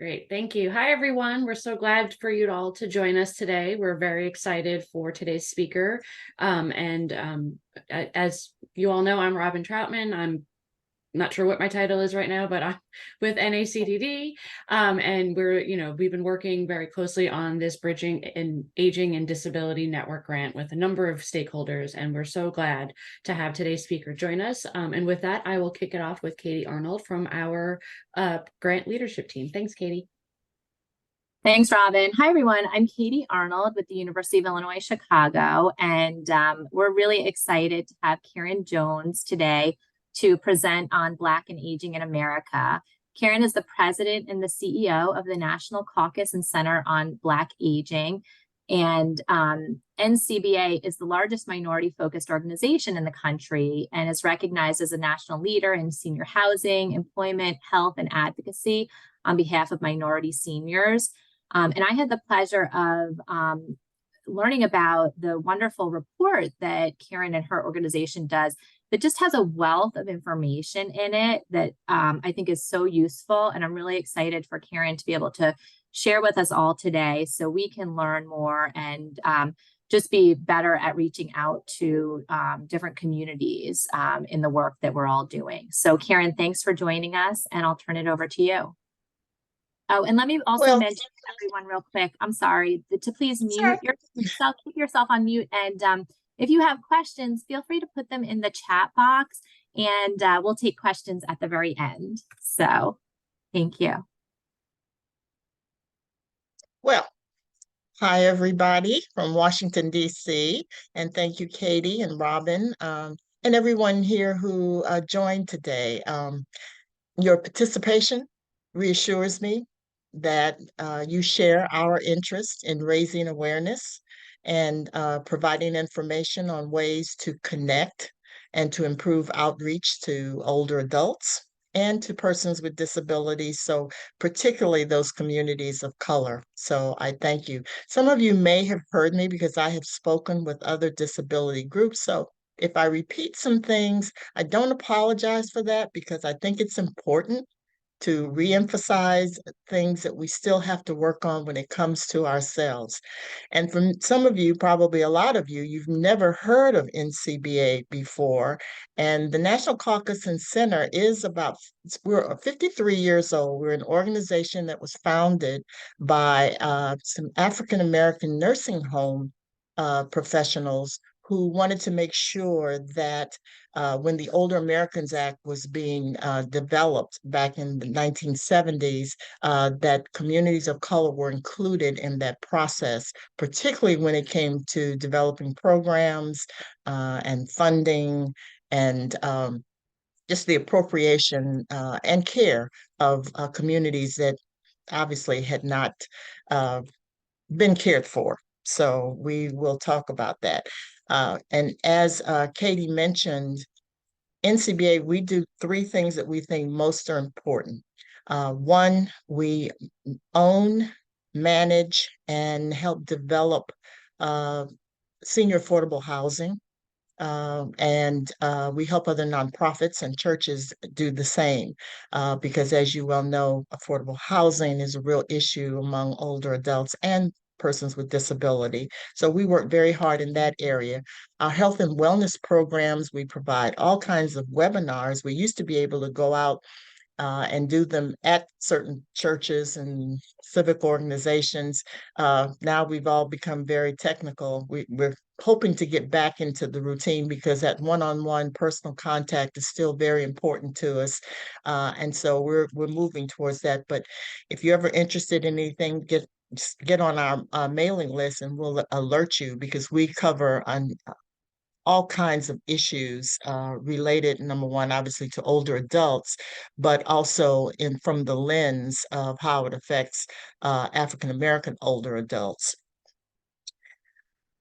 Great. Thank you. Hi, everyone. We're so glad for you all to join us today. We're very excited for today's speaker. As you all know, I'm Robin Troutman. I'm not sure what my title is right now, but I'm with NACDD. And we've been working very closely on this Bridging and Aging and Disability Network grant with a number of stakeholders. And we're so glad to have today's speaker join us. And with that, I will kick it off with Katie Arnold from our grant leadership team. Thanks, Katie. Thanks, Robin. Hi, everyone. I'm Katie Arnold with the University of Illinois Chicago, and we're really excited to have Karen Jones today to present on Black and Aging in America. Karen is the president and the CEO of the National Caucus and Center on Black Aging, and NCBA is the largest minority-focused organization in the country and is recognized as a national leader in senior housing, employment, health, and advocacy on behalf of minority seniors. And I had the pleasure of learning about the wonderful report that Karen and her organization does that just has a wealth of information in it that I think is so useful. And I'm really excited for Karen to be able to share with us all today so we can learn more and just be better at reaching out to different communities in the work that we're all doing. So Karen, thanks for joining us, and I'll turn it over to you. Oh, and let me also Well, mention to everyone real quick, I'm sorry, to please sure. mute yourself, keep yourself on mute. And if you have questions, feel free to put them in the chat box and we'll take questions at the very end. So thank you. Well, hi, everybody from Washington, D.C. And thank you, Katie and Robin, and everyone here who joined today. Your participation reassures me that you share our interest in raising awareness and providing information on ways to connect and to improve outreach to older adults and to persons with disabilities, so particularly those communities of color. So I thank you. Some of you may have heard me because I have spoken with other disability groups. So if I repeat some things, I don't apologize for that because I think it's important to reemphasize things that we still have to work on when it comes to ourselves. And from some of you, probably a lot of you, you've never heard of NCBA before. And the National Caucus and Center is we're 53 years old. We're an organization that was founded by some African American nursing home professionals who wanted to make sure that when the Older Americans Act was being developed back in the 1970s, that communities of color were included in that process, particularly when it came to developing programs and funding and just the appropriation and care of communities that obviously had not uh, been cared for. So we will talk about that. And as Katie mentioned, NCBA, we do three things that we think most are important. One, we own, manage, and help develop senior affordable housing. And we help other nonprofits and churches do the same because, as you well know, affordable housing is a real issue among older adults and persons with disability. So we work very hard in that area. Our health and wellness programs, we provide all kinds of webinars. We used to be able to go out and do them at certain churches and civic organizations. Now we've all become very technical. We're hoping to get back into the routine because that one-on-one personal contact is still very important to us. And so we're moving towards that. But if you're ever interested in anything, get on our mailing list and we'll alert you because we cover on all kinds of issues related, number one, obviously to older adults, but also in from the lens of how it affects African American older adults.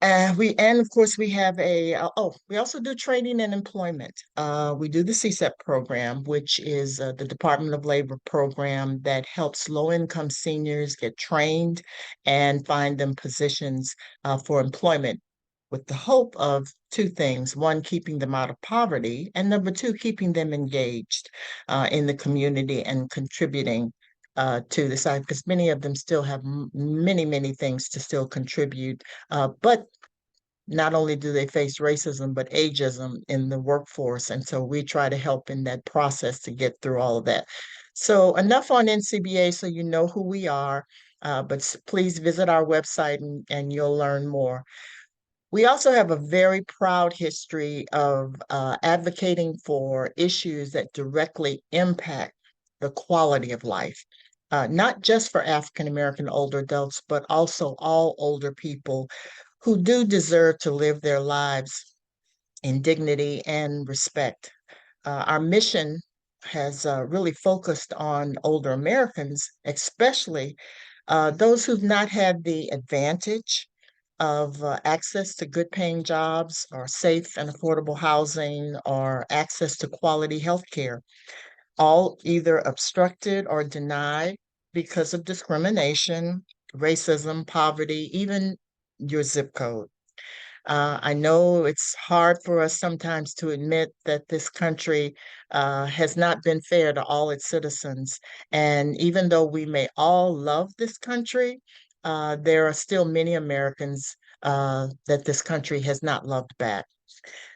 And of course we have we also do training and employment. We do the CSEP program, which is the Department of Labor program that helps low-income seniors get trained and find them positions for employment with the hope of two things. One, keeping them out of poverty, and number two, keeping them engaged in the community and contributing to the side, because many of them still have many, many things to still contribute. But not only do they face racism, but ageism in the workforce. And so we try to help in that process to get through all of that. So enough on NCBA so you know who we are, but please visit our website and you'll learn more. We also have a very proud history of advocating for issues that directly impact the quality of life, not just for African American older adults, but also all older people who do deserve to live their lives in dignity and respect. Our mission has really focused on older Americans, especially those who've not had the advantage of access to good paying jobs or safe and affordable housing or access to quality health care, all either obstructed or denied because of discrimination, racism, poverty, even your zip code. I know it's hard for us sometimes to admit that this country has not been fair to all its citizens. And even though we may all love this country, there are still many Americans that this country has not loved back.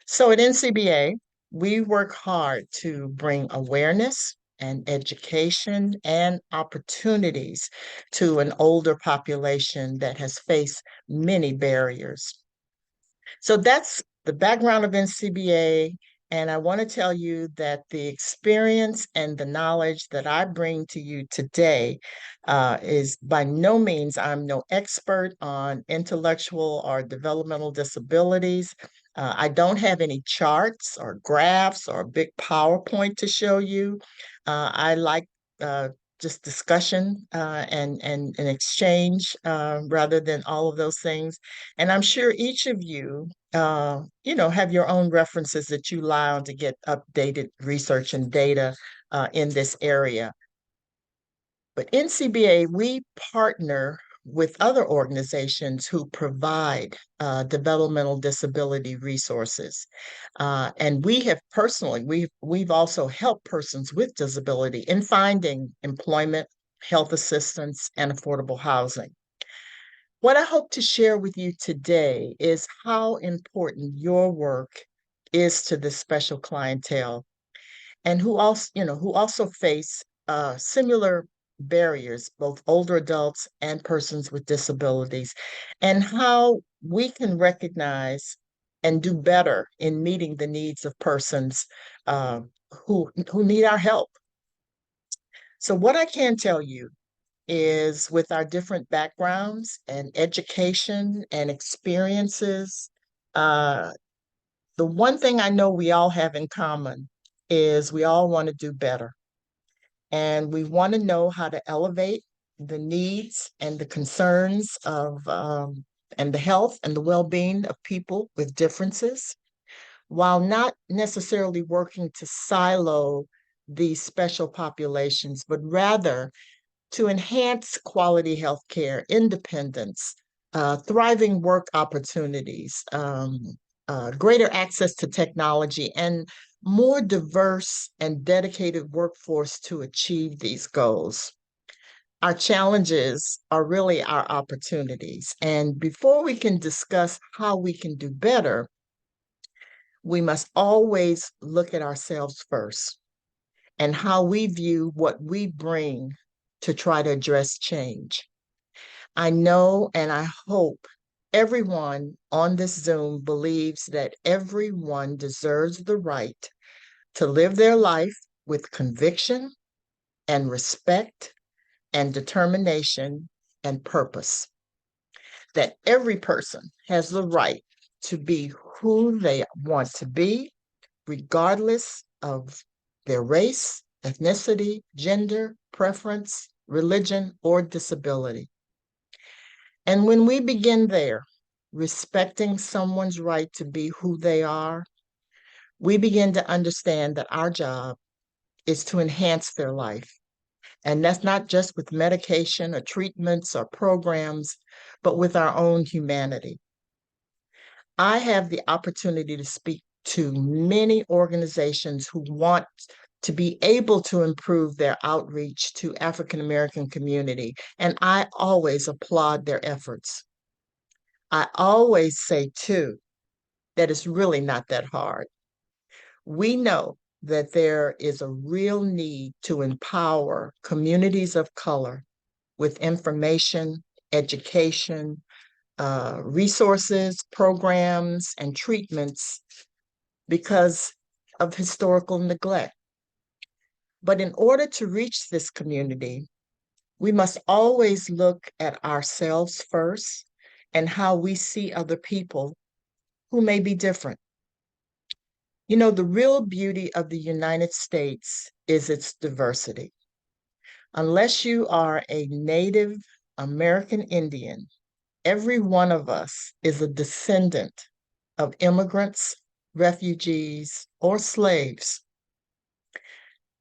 So at NCBA, we work hard to bring awareness and education and opportunities to an older population that has faced many barriers. So that's the background of NCBA. And I want to tell you that the experience and the knowledge that I bring to you today is by no means, I'm no expert on intellectual or developmental disabilities. I don't have any charts or graphs or a big PowerPoint to show you. I like just discussion and exchange rather than all of those things. And I'm sure each of you, have your own references that you rely on to get updated research and data in this area. But NCBA, we partner with other organizations who provide developmental disability resources. And we have personally, we've also helped persons with disability in finding employment, health assistance, and affordable housing. What I hope to share with you today is how important your work is to this special clientele and who also face similar barriers, both older adults and persons with disabilities, and how we can recognize and do better in meeting the needs of persons who need our help. So what I can tell you is with our different backgrounds and education and experiences, uh, the one thing I know we all have in common is we all want to do better. And we want to know how to elevate the needs and the concerns of and the health and the well-being of people with differences, while not necessarily working to silo these special populations, but rather to enhance quality health care, independence, thriving work opportunities, greater access to technology, and more diverse and dedicated workforce to achieve these goals. Our challenges are really our opportunities. And before we can discuss how we can do better, we must always look at ourselves first and how we view what we bring to try to address change. I know and I hope everyone on this Zoom believes that everyone deserves the right to live their life with conviction and respect and determination and purpose. That every person has the right to be who they want to be, regardless of their race, ethnicity, gender, preference, religion, or disability. And when we begin there, respecting someone's right to be who they are, we begin to understand that our job is to enhance their life. And that's not just with medication or treatments or programs, but with our own humanity. I have the opportunity to speak to many organizations who want to be able to improve their outreach to African American community. And I always applaud their efforts. I always say, too, that it's really not that hard. We know that there is a real need to empower communities of color with information, education, resources, programs, and treatments because of historical neglect. But in order to reach this community, we must always look at ourselves first and how we see other people who may be different. You know, the real beauty of the United States is its diversity. Unless you are a Native American Indian, every one of us is a descendant of immigrants, refugees, or slaves.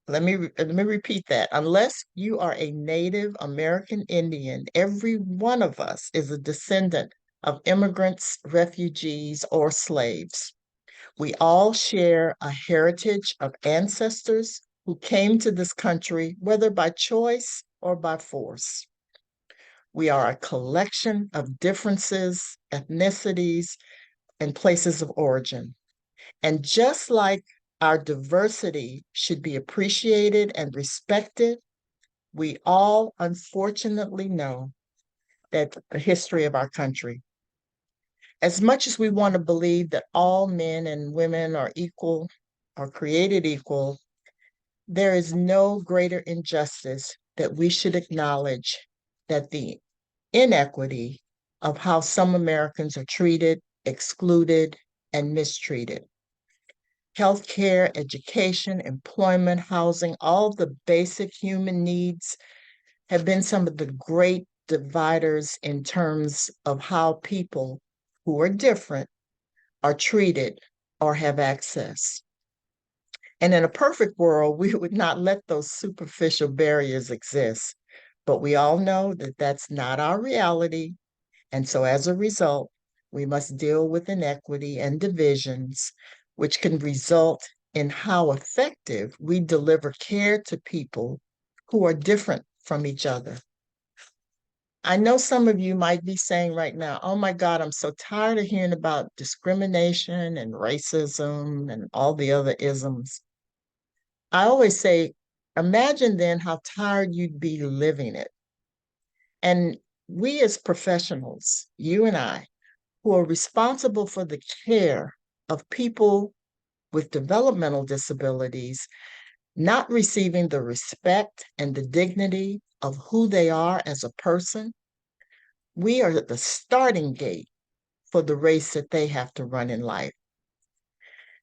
Let me repeat that. Unless you are a Native American Indian, every one of us is a descendant of immigrants, refugees, or slaves. We all share a heritage of ancestors who came to this country, whether by choice or by force. We are a collection of differences, ethnicities, and places of origin. And just like our diversity should be appreciated and respected, we all unfortunately know that the history of our country. As much as we want to believe that all men and women are equal, are created equal, there is no greater injustice that we should acknowledge that the inequity of how some Americans are treated, excluded, and mistreated. Healthcare, education, employment, housing, all the basic human needs have been some of the great dividers in terms of how people who are different are treated or have access. And in a perfect world, we would not let those superficial barriers exist. But we all know that that's not our reality. And so as a result, we must deal with inequity and divisions, which can result in how effective we deliver care to people who are different from each other. I know some of you might be saying right now, oh my God, I'm so tired of hearing about discrimination and racism and all the other isms. I always say, imagine then how tired you'd be living it. And we as professionals, you and I, who are responsible for the care of people with developmental disabilities, not receiving the respect and the dignity of who they are as a person, we are at the starting gate for the race that they have to run in life.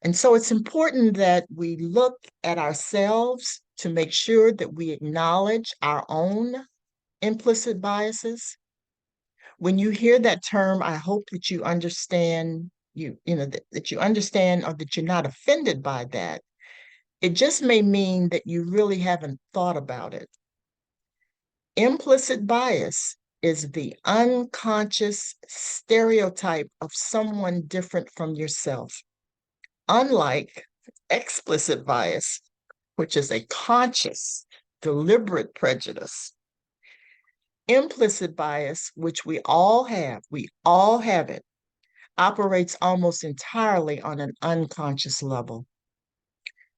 And so it's important that we look at ourselves to make sure that we acknowledge our own implicit biases. When you hear that term, I hope that you understand, that you understand or that you're not offended by that. It just may mean that you really haven't thought about it. Implicit bias is the unconscious stereotype of someone different from yourself, unlike explicit bias, which is a conscious, deliberate prejudice. Implicit bias, which we all have it, operates almost entirely on an unconscious level.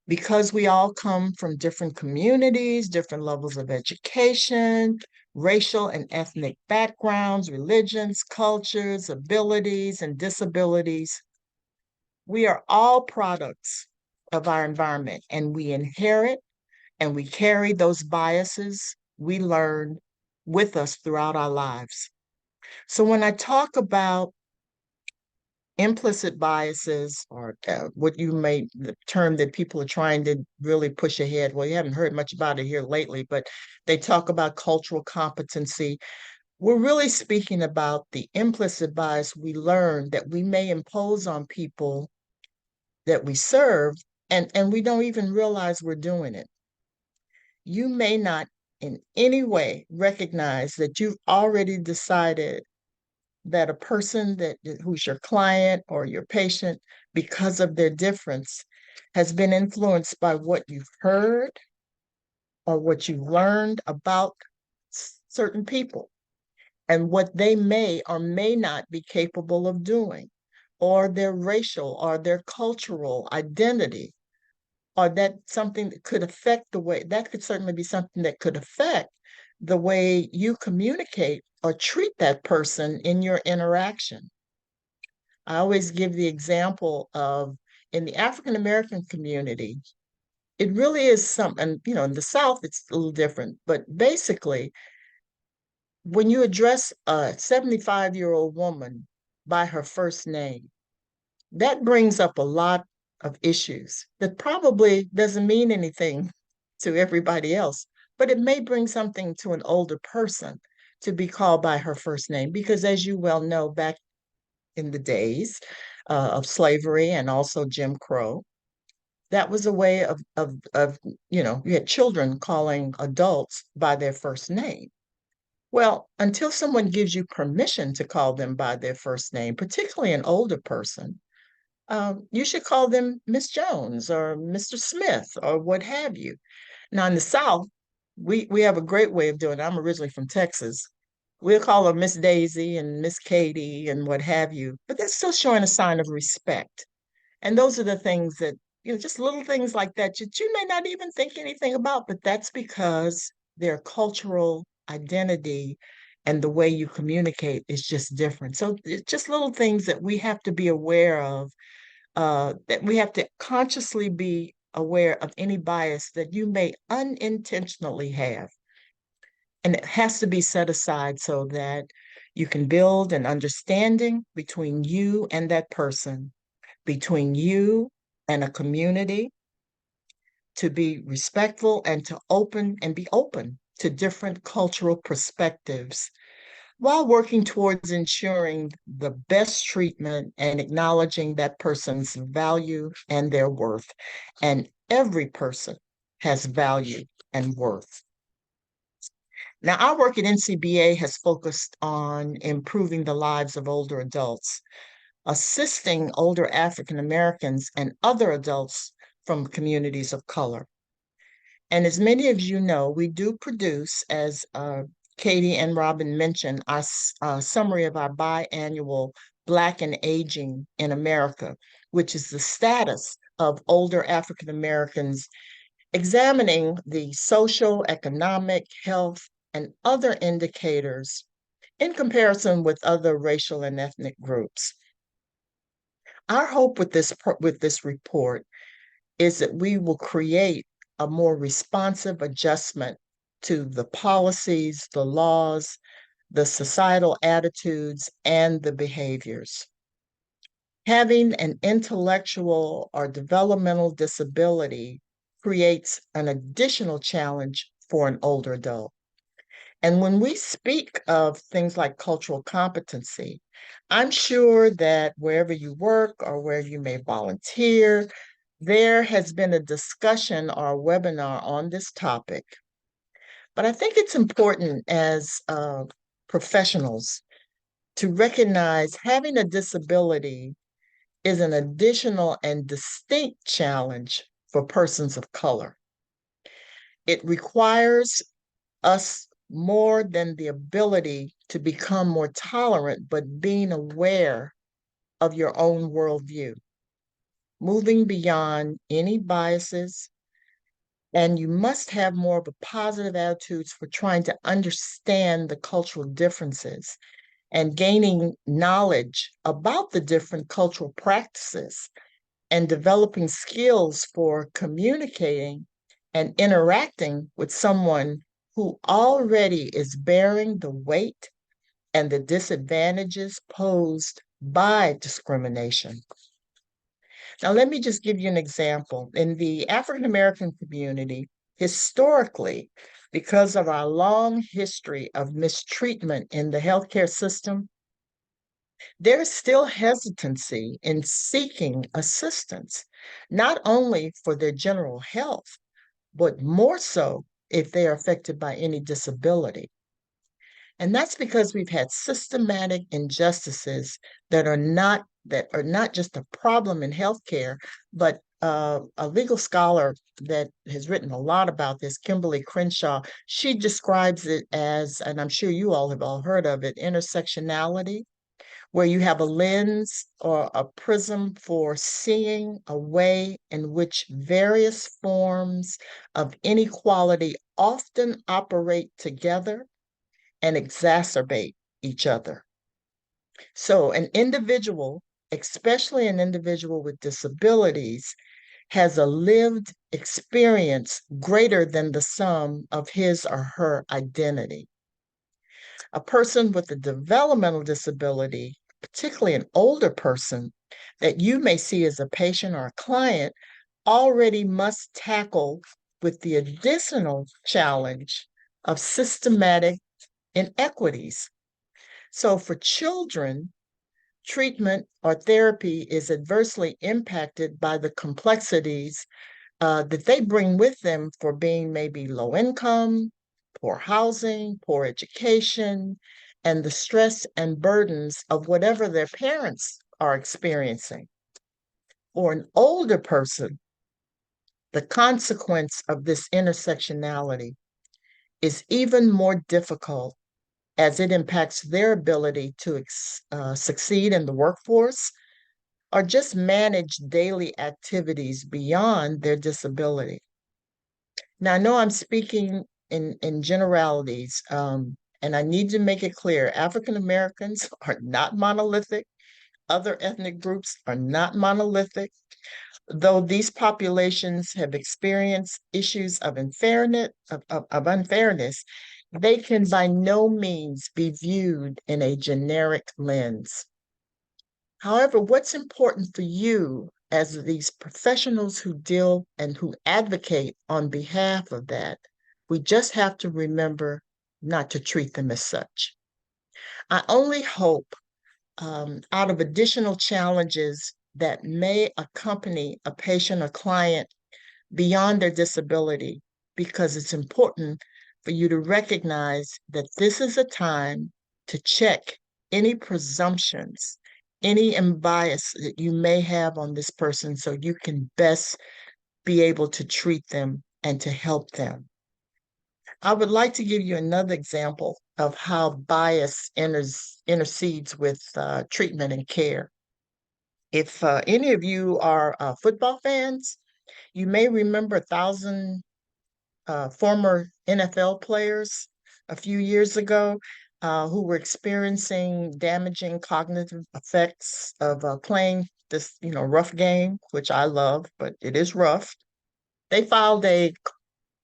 Because we all come from different communities, different levels of education, racial and ethnic backgrounds, religions, cultures, abilities, and disabilities, we are all products of our environment, and we inherit and we carry those biases we learn with us throughout our lives. So when I talk about implicit biases, or what you may, the term that people are trying to really push ahead, well, you haven't heard much about it here lately, but they talk about cultural competency. We're really speaking about the implicit bias we learn that we may impose on people that we serve, and we don't even realize we're doing it. You may not in any way recognize that you've already decided that a person who's your client or your patient, because of their difference, has been influenced by what you've heard or what you've learned about certain people and what they may or may not be capable of doing, or their racial or their cultural identity, or that something that could affect the way, that could certainly be something that could affect the way you communicate or treat that person in your interaction. I always give the example of in the African American community, it really is something, you know, in the South, it's a little different, but basically, when you address a 75-year-old woman by her first name, that brings up a lot of issues that probably doesn't mean anything to everybody else, but it may bring something to an older person to be called by her first name. Because as you well know, back in the days of slavery and also Jim Crow, that was a way of, you know, you had children calling adults by their first name. Well, until someone gives you permission to call them by their first name, particularly an older person, you should call them Miss Jones or Mr. Smith or what have you. Now, in the South, we have a great way of doing it. I'm originally from Texas. We'll call her Miss Daisy and Miss Katie and what have you, but that's still showing a sign of respect. And those are the things that, you know, just little things like that you may not even think anything about, but that's because their cultural identity and the way you communicate is just different. So it's just little things that we have to be aware of, that we have to consciously be aware of any bias that you may unintentionally have. And it has to be set aside so that you can build an understanding between you and that person, between you and a community, to be respectful and to open and be open to different cultural perspectives while working towards ensuring the best treatment and acknowledging that person's value and their worth. And every person has value and worth. Now, our work at NCBA has focused on improving the lives of older adults, assisting older African Americans and other adults from communities of color. And as many of you know, we do produce, as Katie and Robin mentioned, our summary of our biannual Black and Aging in America, which is the status of older African Americans, examining the social, economic, health, and indicators indicators in comparison with other racial and ethnic groups. Our hope with this report is that we will create a more responsive adjustment to the policies, the laws, the societal attitudes, and the behaviors. Having an intellectual or developmental disability creates an additional challenge for an older adult. And when we speak of things like cultural competency, I'm sure that wherever you work or where you may volunteer, there has been a discussion or a webinar on this topic. But I think it's important as professionals to recognize having a disability is an additional and distinct challenge for persons of color. It requires us more than the ability to become more tolerant, but being aware of your own worldview, moving beyond any biases. And you must have more of a positive attitudes for trying to understand the cultural differences and gaining knowledge about the different cultural practices and developing skills for communicating and interacting with someone who already is bearing the weight and the disadvantages posed by discrimination. Now, let me just give you an example. In the African American community, historically, because of our long history of mistreatment in the healthcare system, there is still hesitancy in seeking assistance, not only for their general health, but more so if they are affected by any disability. And that's because we've had systematic injustices that are not just a problem in healthcare, but a legal scholar that has written a lot about this, Kimberly Crenshaw, she describes it as, and I'm sure you all have all heard of it, intersectionality, where you have a lens or a prism for seeing a way in which various forms of inequality often operate together and exacerbate each other. So an individual, especially an individual with disabilities, has a lived experience greater than the sum of his or her identity. A person with a developmental disability, particularly an older person that you may see as a patient or a client, already must tackle with the additional challenge of systematic inequities. So for children, treatment or therapy is adversely impacted by the complexities that they bring with them for being maybe low income, poor housing, poor education, and the stress and burdens of whatever their parents are experiencing. For an older person, the consequence of this intersectionality is even more difficult as it impacts their ability to succeed in the workforce or just manage daily activities beyond their disability. Now, I know I'm speaking in generalities, and I need to make it clear, African Americans are not monolithic. Other ethnic groups are not monolithic. Though these populations have experienced issues of unfairness, they can by no means be viewed in a generic lens. However, what's important for you as these professionals who deal and who advocate on behalf of that, we just have to remember not to treat them as such. I only hope out of additional challenges that may accompany a patient or client beyond their disability, because it's important for you to recognize that this is a time to check any presumptions, any bias that you may have on this person so you can best be able to treat them and to help them. I would like to give you another example of how bias intercedes with treatment and care. If any of you are football fans, you may remember 1,000 former NFL players a few years ago who were experiencing damaging cognitive effects of playing this, rough game, which I love, but it is rough. They filed a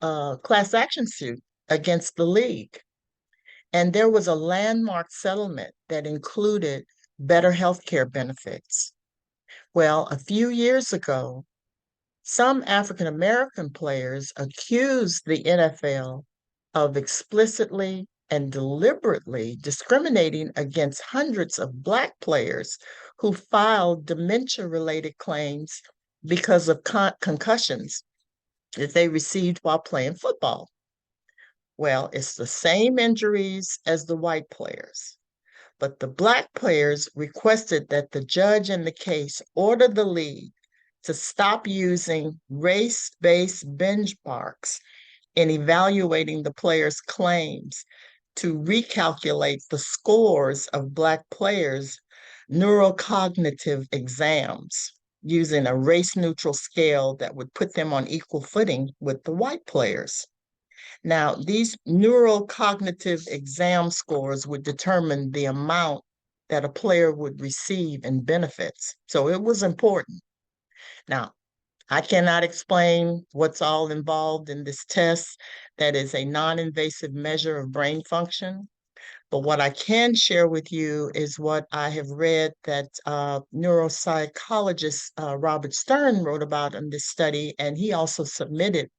class action suit against the league, and there was a landmark settlement that included better healthcare benefits. Well, a few years ago, some African American players accused the NFL of explicitly and deliberately discriminating against hundreds of Black players who filed dementia-related claims because of concussions that they received while playing football. Well, it's the same injuries as the white players, but the Black players requested that the judge in the case order the league to stop using race-based benchmarks in evaluating the players' claims to recalculate the scores of Black players' neurocognitive exams using a race-neutral scale that would put them on equal footing with the white players. Now, these neurocognitive exam scores would determine the amount that a player would receive in benefits. So it was important. Now, I cannot explain what's all involved in this test that is a non-invasive measure of brain function. But what I can share with you is what I have read that neuropsychologist Robert Stern wrote about in this study, and he also submitted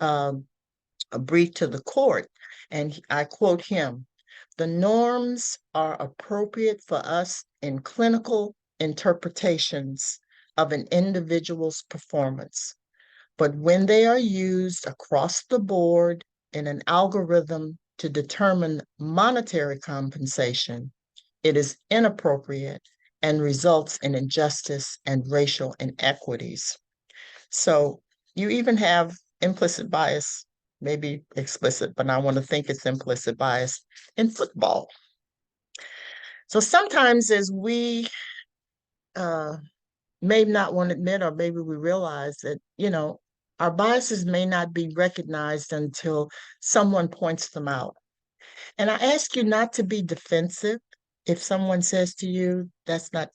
a brief to the court, and I quote him: "The norms are appropriate for us in clinical interpretations of an individual's performance, but when they are used across the board in an algorithm to determine monetary compensation, it is inappropriate and results in injustice and racial inequities." So you even have implicit bias, maybe explicit, but I want to think it's implicit bias in football. So sometimes as we uh, may not want to admit, or maybe we realize that, our biases may not be recognized until someone points them out. And I ask you not to be defensive if someone says to you, that's not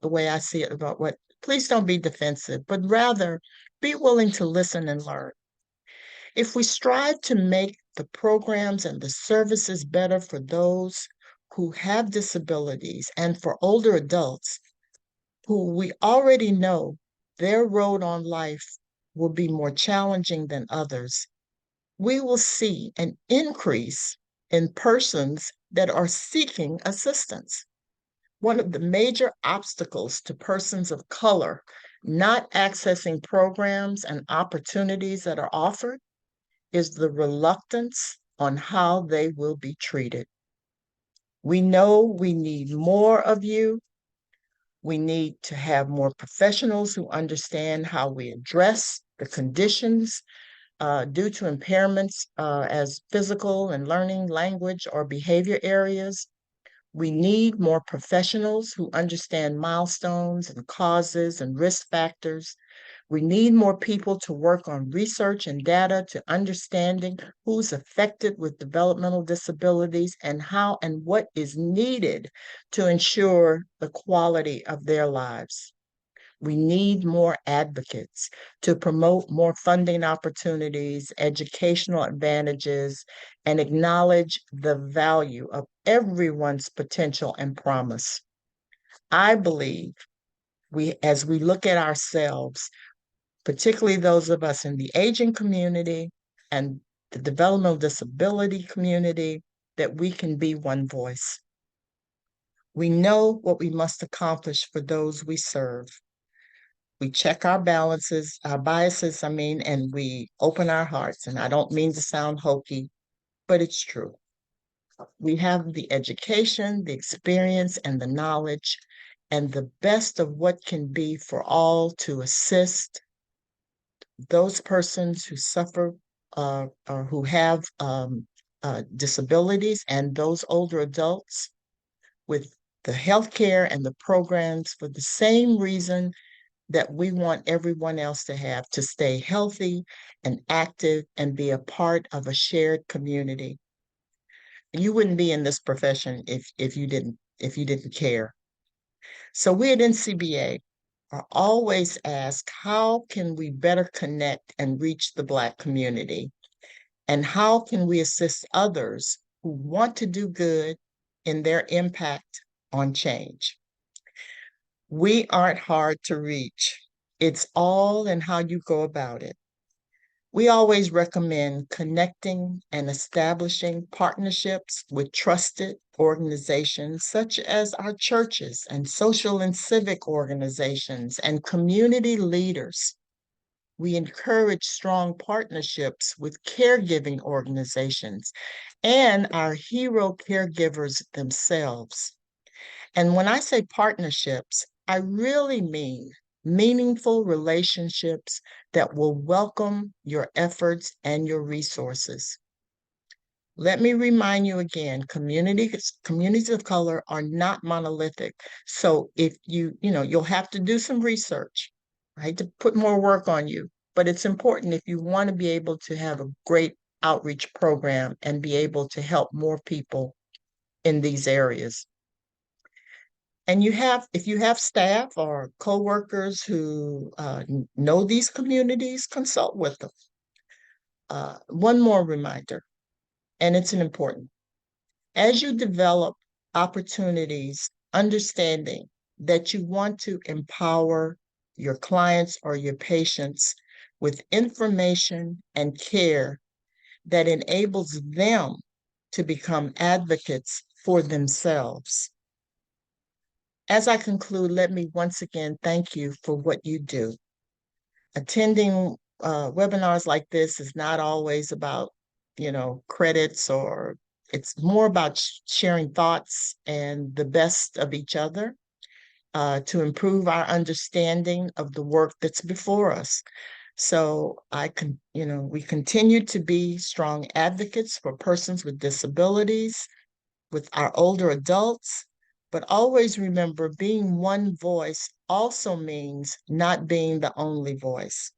the way I see it about what, please don't be defensive, but rather be willing to listen and learn. If we strive to make the programs and the services better for those who have disabilities and for older adults who we already know their road on life will be more challenging than others, we will see an increase in persons that are seeking assistance. One of the major obstacles to persons of color not accessing programs and opportunities that are offered is the reluctance on how they will be treated. We know we need more of you. We need to have more professionals who understand how we address the conditions due to impairments as physical and learning, language, or behavior areas. We need more professionals who understand milestones and causes and risk factors. We need more people to work on research and data to understanding who's affected with developmental disabilities and how and what is needed to ensure the quality of their lives. We need more advocates to promote more funding opportunities, educational advantages, and acknowledge the value of everyone's potential and promise. I believe as we look at ourselves, particularly those of us in the aging community and the developmental disability community, that we can be one voice. We know what we must accomplish for those we serve. We check our biases, and we open our hearts. And I don't mean to sound hokey, but it's true. We have the education, the experience, and the knowledge, and the best of what can be for all to assist those persons who suffer or who have disabilities and those older adults with the healthcare and the programs for the same reason that we want everyone else to have, to stay healthy and active and be a part of a shared community. You wouldn't be in this profession if you didn't care. So we at NCBA are always asked, how can we better connect and reach the Black community? And how can we assist others who want to do good in their impact on change? We aren't hard to reach. It's all in how you go about it. We always recommend connecting and establishing partnerships with trusted organizations such as our churches and social and civic organizations and community leaders. We encourage strong partnerships with caregiving organizations and our hero caregivers themselves. And when I say partnerships, I really mean meaningful relationships that will welcome your efforts and your resources. Let me remind you again, communities of color are not monolithic. So if you'll have to do some research, right, to put more work on you. But it's important if you want to be able to have a great outreach program and be able to help more people in these areas. And if you have staff or coworkers who know these communities, consult with them. One more reminder, and it's an important. As you develop opportunities, understanding that you want to empower your clients or your patients with information and care that enables them to become advocates for themselves. As I conclude, let me once again thank you for what you do. Attending webinars like this is not always about, credits, or it's more about sharing thoughts and the best of each other. to improve our understanding of the work that's before us. So we continue to be strong advocates for persons with disabilities, with our older adults, but always remember being one voice also means not being the only voice.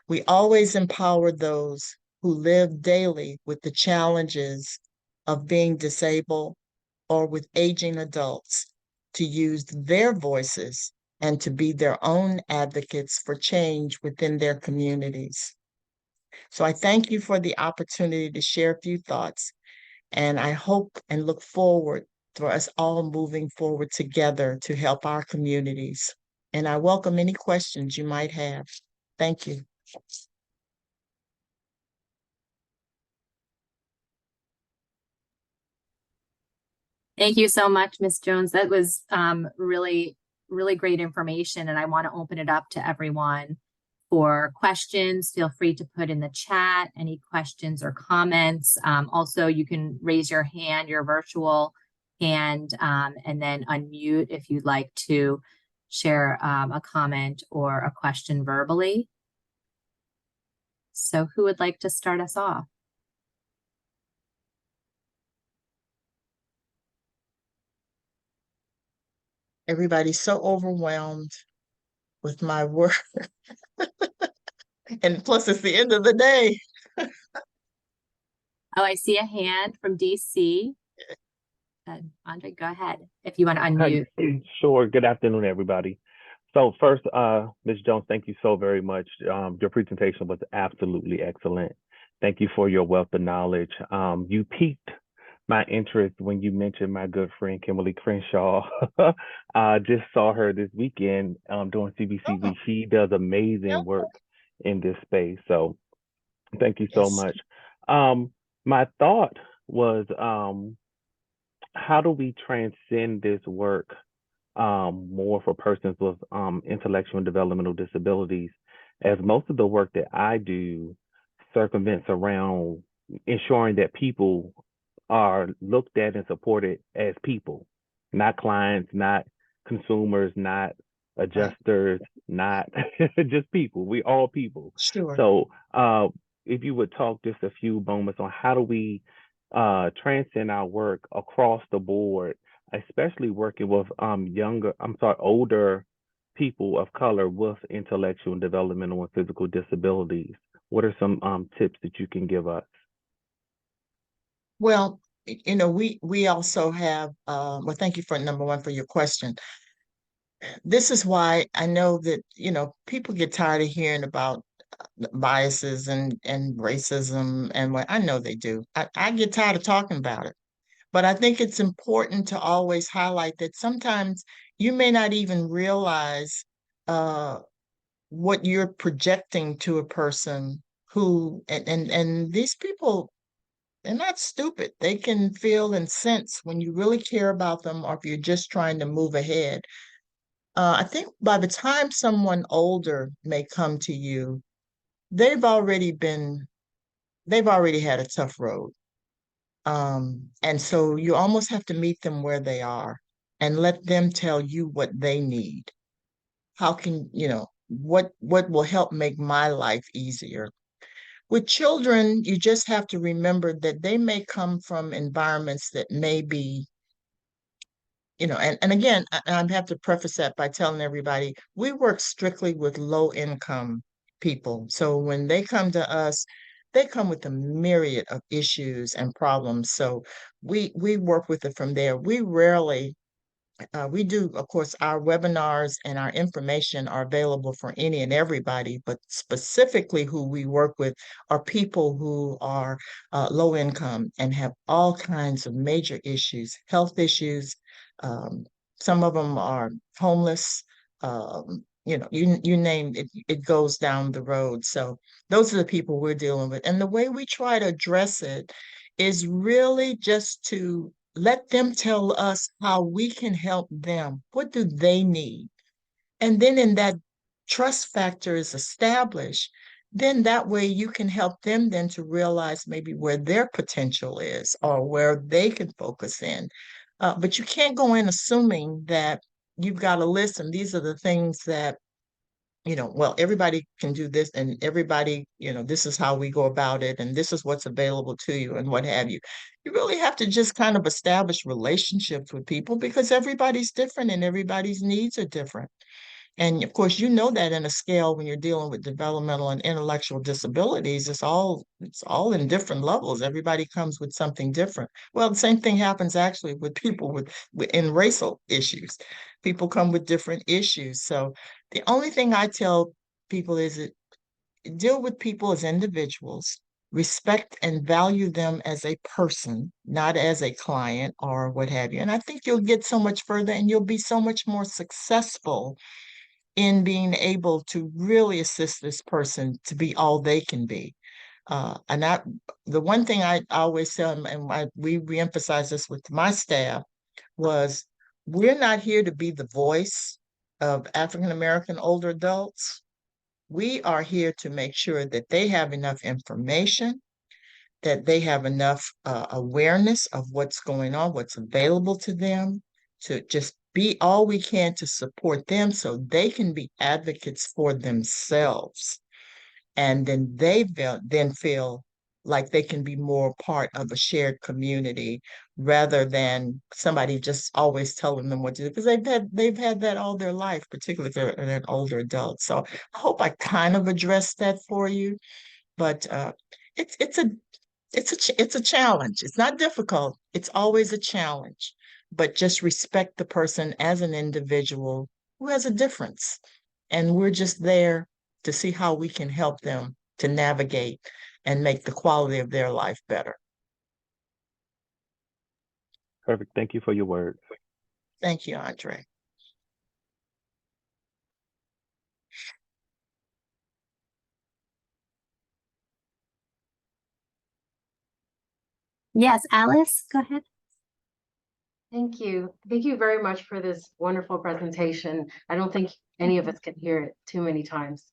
We always empower those who live daily with the challenges of being disabled or with aging adults to use their voices and to be their own advocates for change within their communities. So I thank you for the opportunity to share a few thoughts, and I hope and look forward for us all moving forward together to help our communities. And I welcome any questions you might have. Thank you. Thank you so much, Ms. Jones. That was really, really great information. And I want to open it up to everyone for questions. Feel free to put in the chat any questions or comments. Also, you can raise your hand, your virtual hand, and then unmute if you'd like to share a comment or a question verbally. So who would like to start us off? Everybody's so overwhelmed with my work. And plus, it's the end of the day. Oh, I see a hand from DC. Andre, go ahead if you want to unmute. Sure. Good afternoon, everybody. So first, Ms. Jones, thank you so very much. Your presentation was absolutely excellent. Thank you for your wealth of knowledge. You piqued my interest when you mentioned my good friend, Kimberly Crenshaw. I just saw her this weekend doing CBCB. Oh, She does amazing yeah. work in this space. So thank you so Yes. much. My thought was, how do we transcend this work more for persons with intellectual and developmental disabilities, as most of the work that I do circumvents around ensuring that people are looked at and supported as people, not clients, not consumers, not adjusters, not just people. We all people. Sure. So if you would talk just a few moments on how do we transcend our work across the board, especially working with older people of color with intellectual and developmental and physical disabilities. What are some tips that you can give us? Well, we also have, well, thank you for number one for your question. This is why I know that, people get tired of hearing about biases and racism and what I know they do. I get tired of talking about it. But I think it's important to always highlight that sometimes you may not even realize uh, what you're projecting to a person who, and these people, they're not stupid. They can feel and sense when you really care about them or if you're just trying to move ahead. I think by the time someone older may come to you, they've already been, they've already had a tough road. And so you almost have to meet them where they are and let them tell you what they need. How can, what will help make my life easier? With children, you just have to remember that they may come from environments that may be, and again, I have to preface that by telling everybody we work strictly with low income people. So when they come to us, they come with a myriad of issues and problems. So we work with it from there. We rarely we do, of course, our webinars and our information are available for any and everybody, but specifically who we work with are people who are low income and have all kinds of major issues, health issues. Um, some of them are homeless. You name it, it goes down the road. So those are the people we're dealing with. And the way we try to address it is really just to let them tell us how we can help them. What do they need? And then in that trust factor is established, then that way you can help them then to realize maybe where their potential is or where they can focus in. But you can't go in assuming that you've got to listen. These are the things that, well, everybody can do this, and everybody, this is how we go about it, and this is what's available to you, and what have you. You really have to just kind of establish relationships with people because everybody's different and everybody's needs are different. And of course, that in a scale when you're dealing with developmental and intellectual disabilities, it's all in different levels. Everybody comes with something different. Well, the same thing happens actually with people in racial issues. People come with different issues. So the only thing I tell people is that deal with people as individuals, respect and value them as a person, not as a client or what have you. And I think you'll get so much further and you'll be so much more successful in being able to really assist this person to be all they can be. And the one thing I always tell them, and we reemphasize this with my staff, was we're not here to be the voice of African American older adults. We are here to make sure that they have enough information, that they have enough awareness of what's going on, what's available to them, to just be all we can to support them so they can be advocates for themselves. And then then feel like they can be more part of a shared community rather than somebody just always telling them what to do because they've had that all their life, particularly if they're an older adult. So I hope I kind of addressed that for you, but it's it's a it's a challenge. It's not difficult. It's always a challenge, but just respect the person as an individual who has a difference. And we're just there to see how we can help them to navigate and make the quality of their life better. Perfect. Thank you for your words. Thank you, Andre. Yes, Alice, go ahead. Thank you. Thank you very much for this wonderful presentation. I don't think any of us can hear it too many times.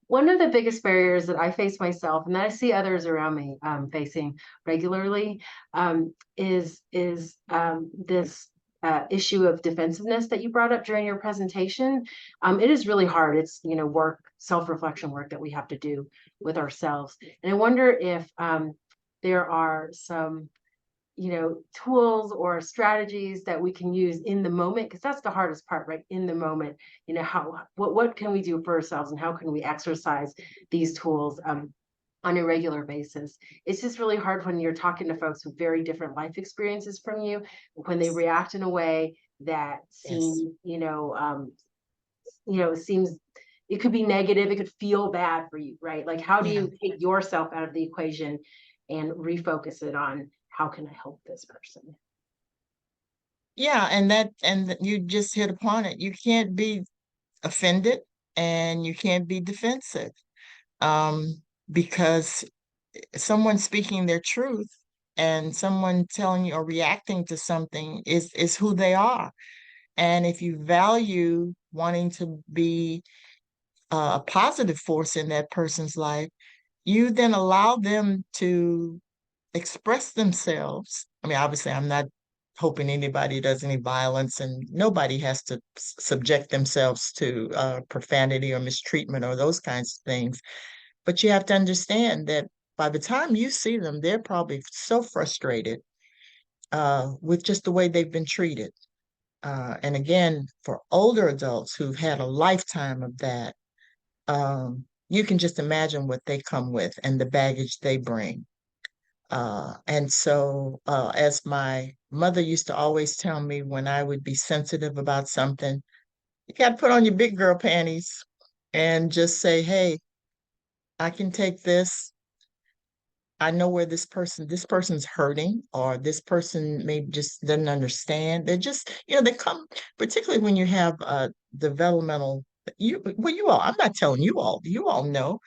One of the biggest barriers that I face myself and that I see others around me facing regularly is this issue of defensiveness that you brought up during your presentation. It is really hard. It's, work, self-reflection work that we have to do with ourselves. And I wonder if there are some tools or strategies that we can use in the moment, because that's the hardest part, right? In the moment, what can we do for ourselves and how can we exercise these tools on a regular basis? It's just really hard when you're talking to folks with very different life experiences from you, when they react in a way that seems, seems it could be negative, it could feel bad for you, right? Like, how do you take yourself out of the equation and refocus it on how can I help this person? Yeah, and you just hit upon it. You can't be offended and you can't be defensive because someone speaking their truth and someone telling you or reacting to something is who they are. And if you value wanting to be a positive force in that person's life, you then allow them to express themselves. I mean, obviously, I'm not hoping anybody does any violence, and nobody has to subject themselves to profanity or mistreatment or those kinds of things. But you have to understand that by the time you see them, they're probably so frustrated with just the way they've been treated. And again, for older adults who've had a lifetime of that, you can just imagine what they come with and the baggage they bring. And so, as my mother used to always tell me when I would be sensitive about something, you got to put on your big girl panties and just say, hey, I can take this. I know where this person's hurting, or this person maybe just doesn't understand. They're just, they come, particularly when you have developmental, I'm not telling you all know,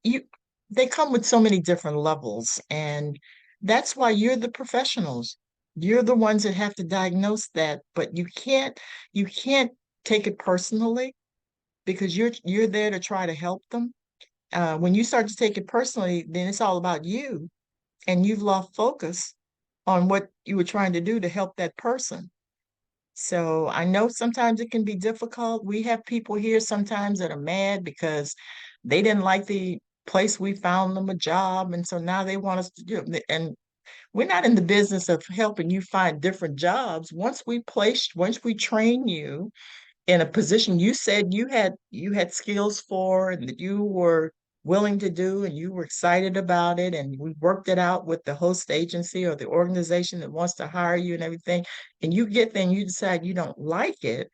you they come with so many different levels, and that's why you're the professionals. You're the ones that have to diagnose that, but you can't take it personally because you're there to try to help them. When you start to take it personally, then it's all about you, and you've lost focus on what you were trying to do to help that person. So I know sometimes it can be difficult. We have people here sometimes that are mad because they didn't like the place we found them a job. And so now they want us to do it. And we're not in the business of helping you find different jobs. Once we train you in a position you said you had skills for and that you were willing to do and you were excited about it and we worked it out with the host agency or the organization that wants to hire you and everything, and you get there and you decide you don't like it,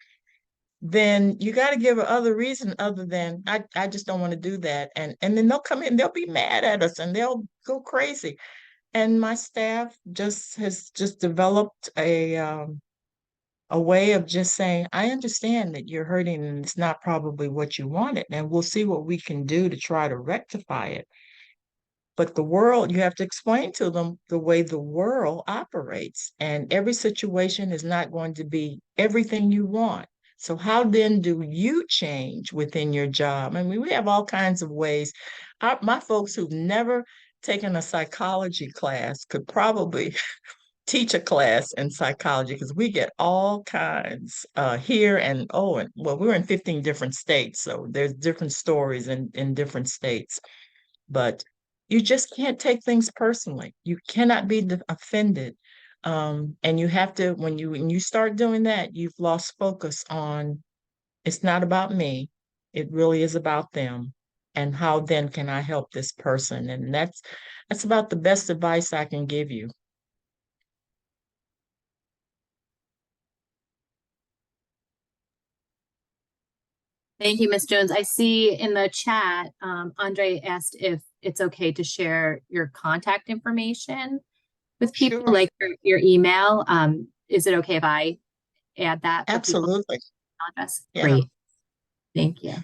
then you got to give a other reason other than I just don't want to do that. And then they'll come in, they'll be mad at us and they'll go crazy. And my staff has just developed a way of just saying, I understand that you're hurting and it's not probably what you wanted, and we'll see what we can do to try to rectify it. But the world, you have to explain to them the way the world operates, and every situation is not going to be everything you want. So how then do you change within your job? I mean, we have all kinds of ways. My folks who've never taken a psychology class could probably teach a class in psychology because we get all kinds here and well, we're in 15 different states, so there's different stories in different states. But you just can't take things personally. You cannot be offended. And you have to, when you start doing that, you've lost focus on it's not about me. It really is about them. And how then can I help this person? And that's about the best advice I can give you. Thank you, Ms. Jones. I see in the chat, Andre asked if it's okay to share your contact information with people, Sure. like your email. Is it okay if I add that for people's Absolutely. email address? Yeah. Great. Thank you.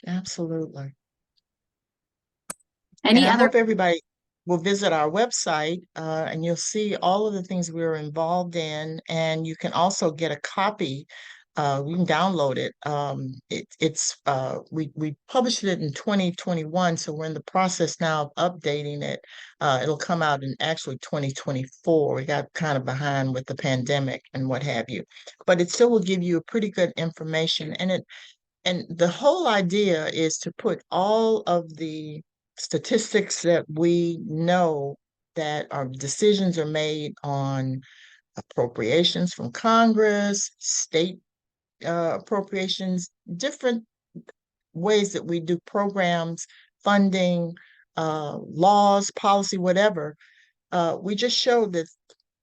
Absolutely. And Any I other? hope everybody will visit our website and you'll see all of the things we're involved in. And you can also get a copy. You can download it. We published it in 2021, so we're in the process now of updating it. It'll come out in actually 2024. We got kind of behind with the pandemic and what have you, but it still will give you a pretty good information. And the whole idea is to put all of the statistics that we know that our decisions are made on appropriations from Congress, state appropriations, different ways that we do programs, funding, laws, policy, whatever. We just showed that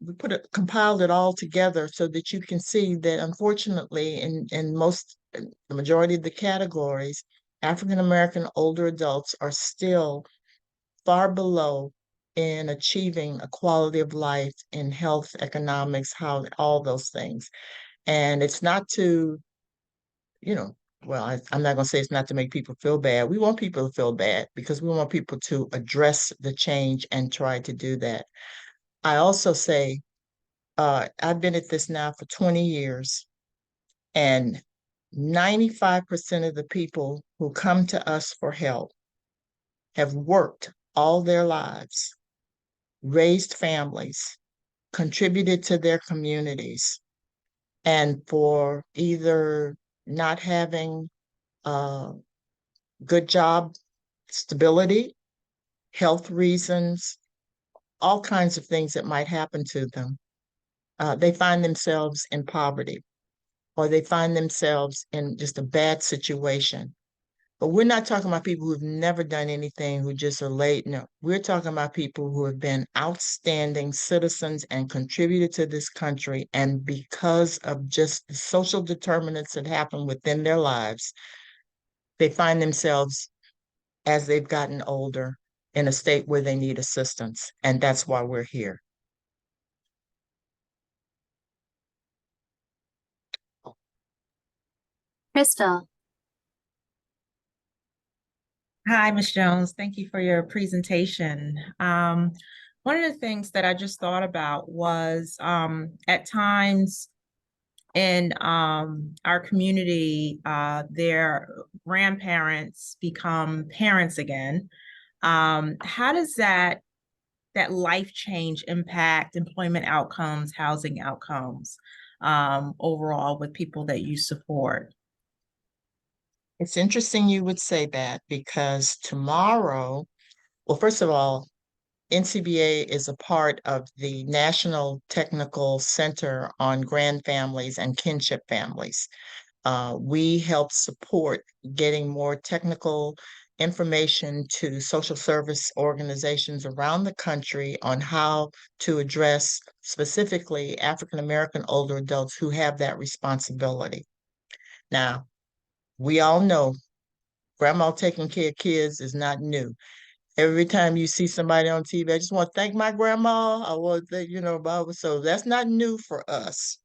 we compiled it all together so that you can see that unfortunately the majority of the categories, African American older adults are still far below in achieving a quality of life in health, economics, how all those things. And it's not to, you know, well, I'm not going to say it's not to make people feel bad. We want people to feel bad because we want people to address the change and try to do that. I also say, I've been at this now for 20 years, and 95% of the people who come to us for help have worked all their lives, raised families, contributed to their communities, and for either not having good job stability, health reasons, all kinds of things that might happen to them. They find themselves in poverty or they find themselves in just a bad situation. But we're not talking about people who've never done anything, who just are late. No, we're talking about people who have been outstanding citizens and contributed to this country. And because of just the social determinants that happen within their lives, they find themselves, as they've gotten older, in a state where they need assistance. And that's why we're here. Crystal. Hi, Ms. Jones. Thank you for your presentation. One of the things that I just thought about was at times in our community, their grandparents become parents again. How does that life change impact employment outcomes, housing outcomes? overall with people that you support? It's interesting you would say that because tomorrow, well, first of all, NCBA is a part of the National Technical Center on Grand Families and Kinship Families. We help support getting more technical information to social service organizations around the country on how to address specifically African American older adults who have that responsibility. Now, we all know grandma taking care of kids is not new. Every time you see somebody on TV, I just want to thank my grandma. I want to, so that's not new for us.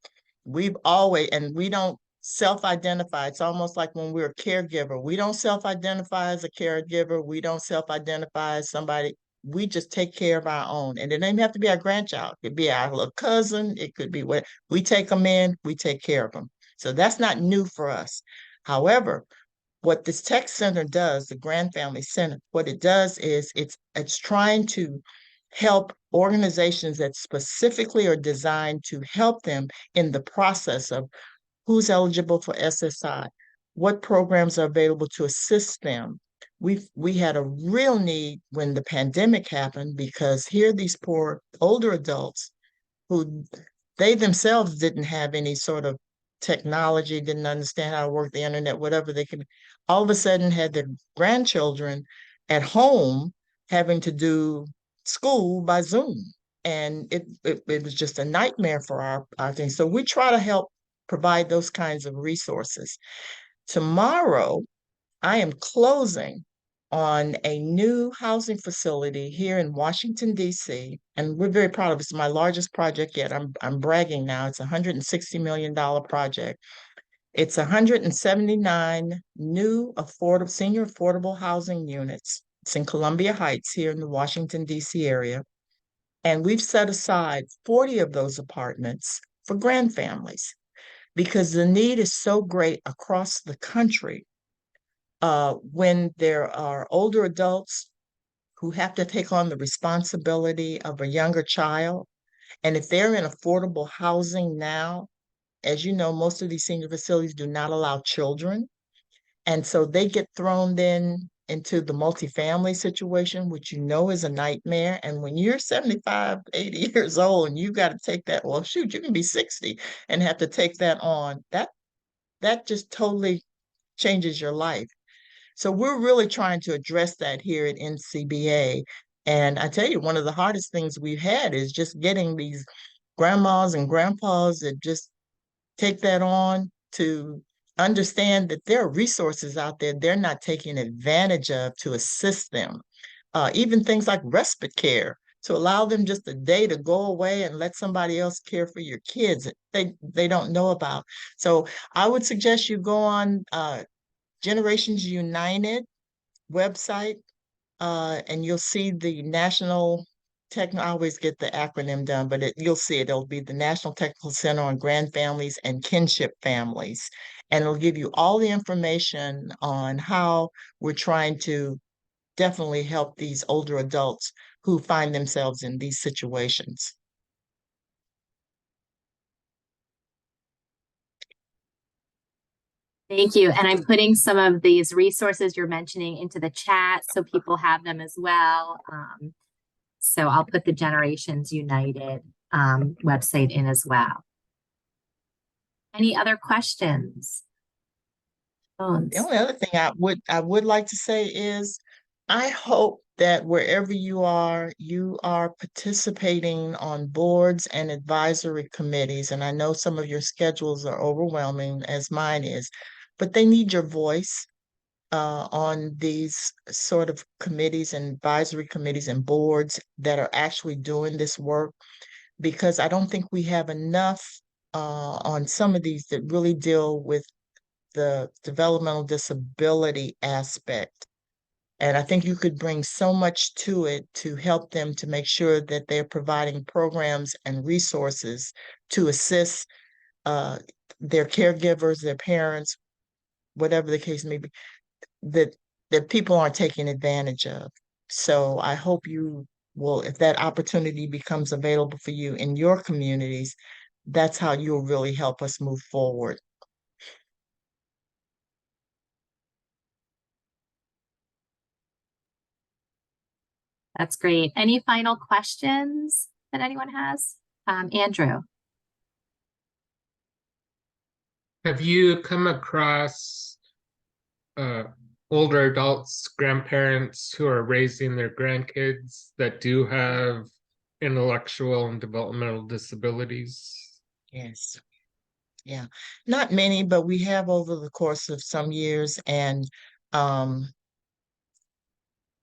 We've always, and we don't self-identify. It's almost like when we're a caregiver. We don't self-identify as a caregiver. We don't self-identify as somebody. We just take care of our own. And it doesn't have to be our grandchild. It could be our little cousin. It could be what we take them in, we take care of them. So that's not new for us. However, what this tech center does, the Grand Family Center, what it does is it's trying to help organizations that specifically are designed to help them in the process of who's eligible for SSI, what programs are available to assist them. We had a real need when the pandemic happened because here these poor older adults who they themselves didn't have any sort of technology, didn't understand how to work the internet, whatever they could, all of a sudden had their grandchildren at home having to do school by Zoom. And it was just a nightmare for our thing. So we try to help provide those kinds of resources. Tomorrow, I am closing on a new housing facility here in Washington, D.C., and we're very proud of it. It's my largest project yet. I'm bragging now. It's a $160 million project. It's 179 new senior affordable housing units. It's in Columbia Heights here in the Washington, D.C. area. And we've set aside 40 of those apartments for grand families because the need is so great across the country when there are older adults who have to take on the responsibility of a younger child. And if they're in affordable housing now, as you know, most of these senior facilities do not allow children. And so they get thrown then into the multifamily situation, which you know is a nightmare. And when you're 75, 80 years old and you got to take that, well, shoot, you can be 60 and have to take that on. That just totally changes your life. So we're really trying to address that here at NCBA. And I tell you, one of the hardest things we've had is just getting these grandmas and grandpas that just take that on to understand that there are resources out there they're not taking advantage of to assist them. Even things like respite care, to allow them just a day to go away and let somebody else care for your kids they don't know about. So I would suggest you go on Generations United website, and you'll see the National I always get the acronym done, but you'll see it. It'll be the National Technical Center on Grand Families and Kinship Families. And it'll give you all the information on how we're trying to definitely help these older adults who find themselves in these situations. Thank you. And I'm putting some of these resources you're mentioning into the chat so people have them as well. So I'll put the Generations United website in as well. Any other questions? The only other thing I would like to say is I hope that wherever you are participating on boards and advisory committees. And I know some of your schedules are overwhelming, as mine is, but they need your voice on these sort of committees and advisory committees and boards that are actually doing this work, because I don't think we have enough on some of these that really deal with the developmental disability aspect. And I think you could bring so much to it to help them to make sure that they're providing programs and resources to assist their caregivers, their parents, whatever the case may be, that people aren't taking advantage of. So I hope you will, if that opportunity becomes available for you in your communities, that's how you'll really help us move forward. That's great. Any final questions that anyone has? Andrew. Have you come across uh, older adults, grandparents who are raising their grandkids that do have intellectual and developmental disabilities? Yes. Yeah. Not many, but we have over the course of some years, and um,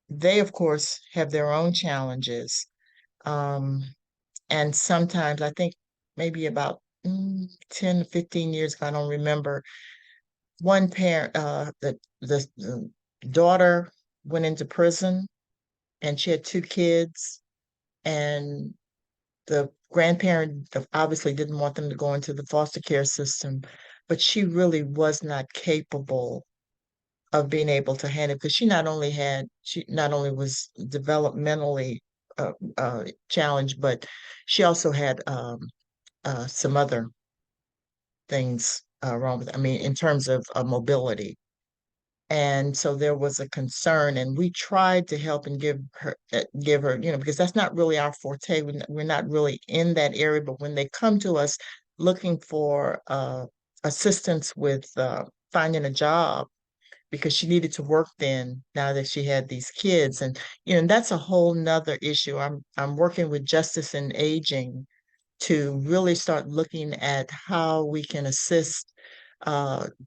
they, of course, have their own challenges. Um, and sometimes I think maybe about 10 to 15 years ago, I don't remember, one parent, the daughter went into prison and she had two kids, and the grandparent obviously didn't want them to go into the foster care system, but she really was not capable of being able to handle it, because she not only was developmentally challenged, but she also had some other things wrong with, I mean, in terms of mobility. And so there was a concern, and we tried to help and give her, because that's not really our forte. We're not really in that area, but when they come to us looking for assistance with finding a job, because she needed to work then, now that she had these kids. And and that's a whole nother issue. I'm working with Justice in Aging to really start looking at how we can assist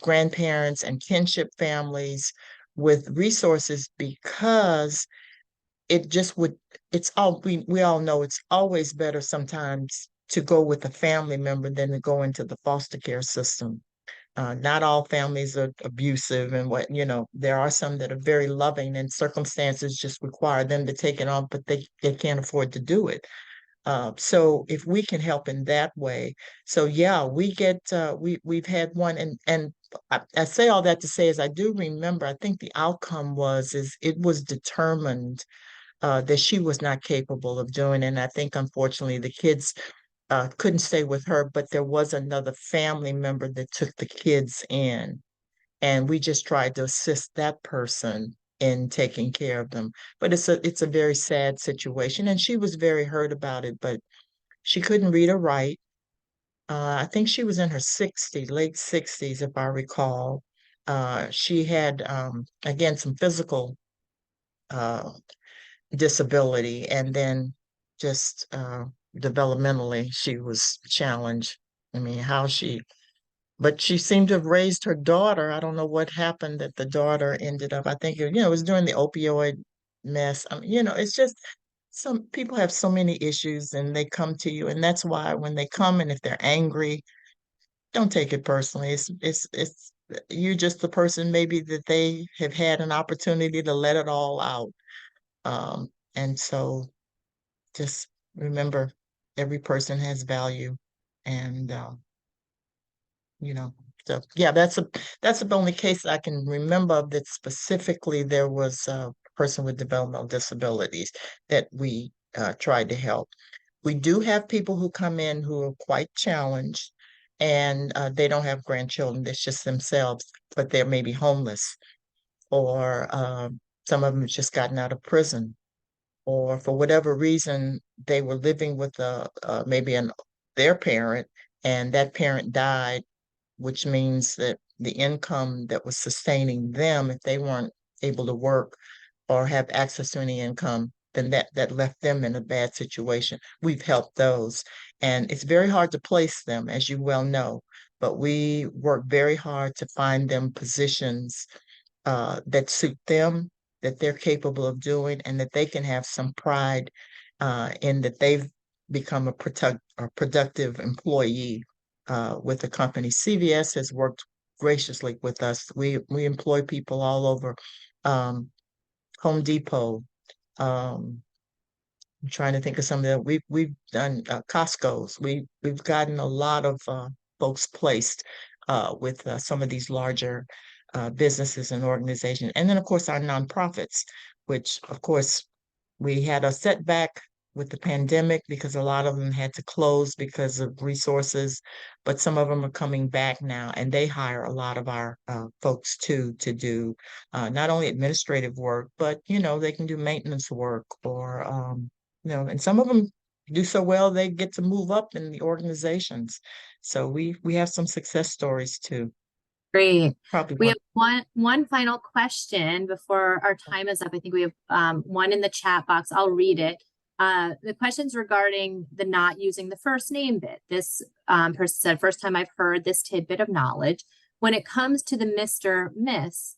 grandparents and kinship families with resources, because it just would it's all we all know it's always better sometimes to go with a family member than to go into the foster care system. Not all families are abusive, and there are some that are very loving, and circumstances just require them to take it on, but they can't afford to do it. So if we can help in that way, so yeah, we've had one, and I say all that to say is I do remember, I think the outcome is it was determined that she was not capable of doing it. And I think unfortunately the kids couldn't stay with her, but there was another family member that took the kids in, and we just tried to assist that person in taking care of them. But it's a very sad situation, and she was very hurt about it, but she couldn't read or write. I think she was in her late 60s, if I recall. She had, again, some physical uh, disability, and then just developmentally, she was challenged. I mean, but she seemed to have raised her daughter. I don't know what happened that the daughter ended up, I think, it was during the opioid mess. It's just some people have so many issues and they come to you. And that's why when they come, and if they're angry, don't take it personally. It's you just the person maybe that they have had an opportunity to let it all out. And so just remember, every person has value, and you know, so yeah, that's the only case I can remember that specifically there was a person with developmental disabilities that we tried to help. We do have people who come in who are quite challenged, and they don't have grandchildren, it's just themselves, but they're maybe homeless, or some of them have just gotten out of prison, or for whatever reason they were living with maybe their parent, and that parent died, which means that the income that was sustaining them, if they weren't able to work or have access to any income, then that left them in a bad situation. We've helped those, and it's very hard to place them, as you well know, but we work very hard to find them positions that suit them, that they're capable of doing, and that they can have some pride in that they've become a productive employee with the company. CVS has worked graciously with us. We employ people all over. Home Depot. I'm trying to think of some of that. We've done Costco's. We've gotten a lot of folks placed with some of these larger businesses and organizations, and then of course our nonprofits, which of course we had a setback with the pandemic because a lot of them had to close because of resources, but some of them are coming back now, and they hire a lot of our folks too to do not only administrative work, but they can do maintenance work or and some of them do so well they get to move up in the organizations. So we have some success stories too. Great. Probably We one. have one final question before our time is up. I think we have one in the chat box. I'll read it. The question's regarding the not using the first name bit. This person said, first time I've heard this tidbit of knowledge. When it comes to the Mr., Miss,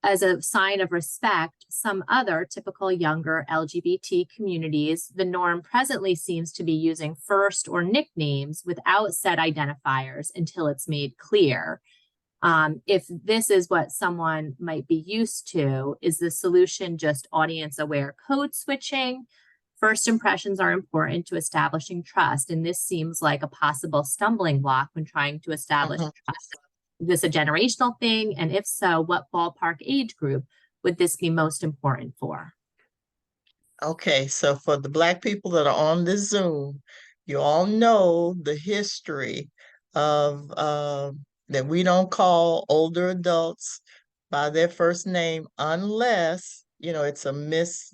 as a sign of respect, some other typical younger LGBT communities, the norm presently seems to be using first or nicknames without set identifiers until it's made clear. If this is what someone might be used to, is the solution just audience aware code switching? First impressions are important to establishing trust, and this seems like a possible stumbling block when trying to establish trust. Is this a generational thing? And if so, what ballpark age group would this be most important for? Okay, so for the Black people that are on this Zoom, you all know the history of that we don't call older adults by their first name unless, it's a miss.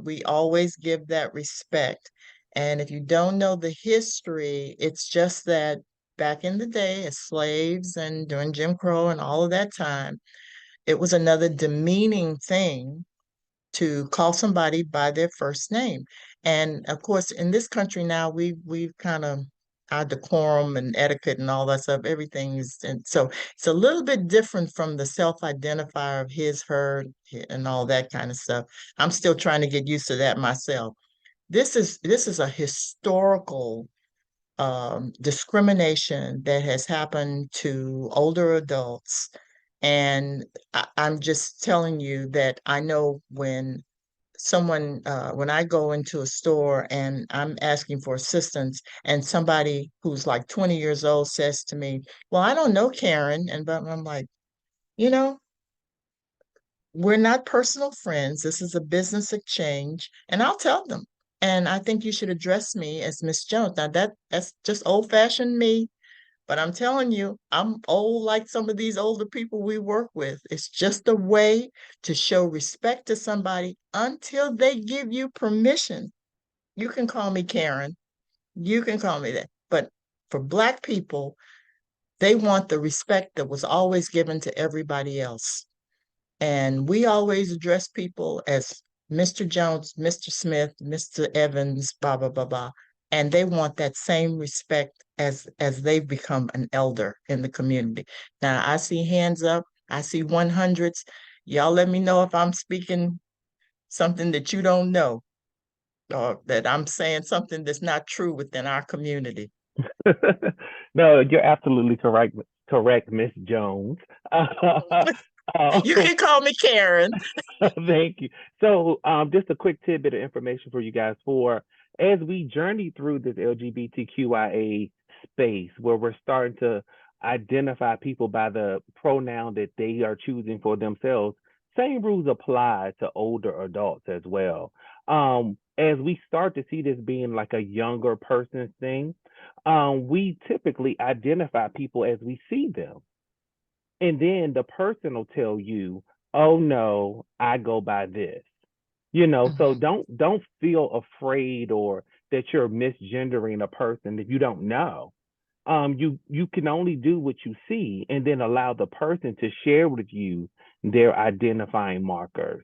We always give that respect. And if you don't know the history, it's just that back in the day as slaves and during Jim Crow and all of that time, it was another demeaning thing to call somebody by their first name. And of course, in this country now, we've kind of our decorum and etiquette and all that stuff, everything is, and so it's a little bit different from the self-identifier of his, her, and all that kind of stuff. I'm still trying to get used to that myself. This is a historical discrimination that has happened to older adults. And I'm just telling you that I know when when I go into a store and I'm asking for assistance, and somebody who's like 20 years old says to me, well, I don't know Karen. But I'm like, you know, we're not personal friends. This is a business exchange. And I'll tell them. And I think you should address me as Miss Jones. Now that's just old-fashioned me. But I'm telling you, I'm old like some of these older people we work with. It's just a way to show respect to somebody until they give you permission. You can call me Karen. You can call me that. But for Black people, they want the respect that was always given to everybody else. And we always address people as Mr. Jones, Mr. Smith, Mr. Evans, blah, blah, blah, blah. And they want that same respect as they've become an elder in the community. Now, I see hands up. I see 100s. Y'all let me know if I'm speaking something that you don't know, or that I'm saying something that's not true within our community. No, you're absolutely correct, Miss Jones. You can call me Karen. Thank you. So, just a quick tidbit of information for you guys as we journey through this LGBTQIA space where we're starting to identify people by the pronoun that they are choosing for themselves, same rules apply to older adults as well. As we start to see this being like a younger person's thing, we typically identify people as we see them. And then the person will tell you, oh no, I go by this. So don't feel afraid or that you're misgendering a person if you don't know. You can only do what you see and then allow the person to share with you their identifying markers.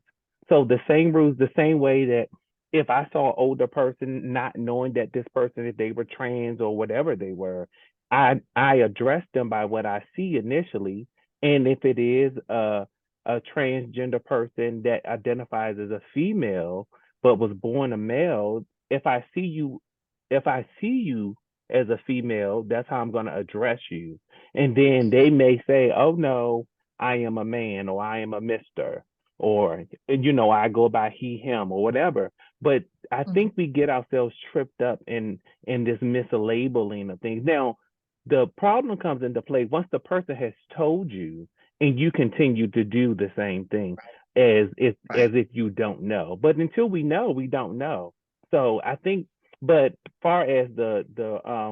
So the same rules, the same way that if I saw an older person not knowing that this person, if they were trans or whatever they were, I address them by what I see initially. And if it is a transgender person that identifies as a female but was born a male, if I see you as a female, that's how I'm going to address you. And then they may say, oh no, I am a man, or I am a mister, or I go by he, him, or whatever. But I think we get ourselves tripped up in this mislabeling of things. Now, the problem comes into play once the person has told you and you continue to do the same thing as if you don't know. But until we know, we don't know. So I think, but far as the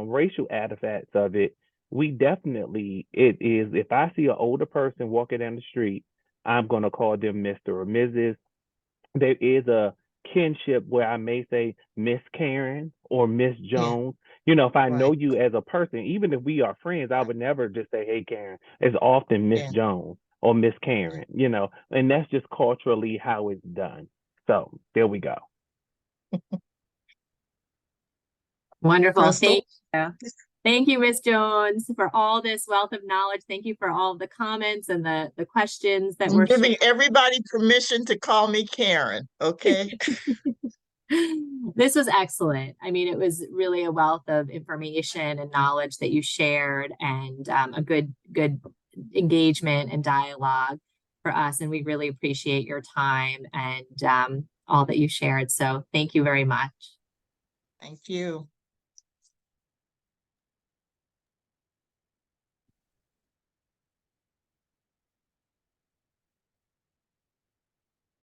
racial artifacts of it, we definitely, it is, if I see an older person walking down the street, I'm gonna call them Mr. or Mrs. There is a kinship where I may say Miss Karen or Miss Yeah, Jones. You know, if I know right. you as a person, even if we are friends, I would never just say, hey, Karen. It's often Miss Yeah, Jones or Miss yeah. Karen, you know, and that's just culturally how it's done. So there we go. Wonderful. Crystal? Thank you. Thank you, Ms. Jones, for all this wealth of knowledge. Thank you for all of the comments and the questions that I'm were giving shared. everybody permission to call me Karen, okay? This was excellent. I mean, it was really a wealth of information and knowledge that you shared, and a good engagement and dialogue for us. And we really appreciate your time and all that you shared. So thank you very much. Thank you.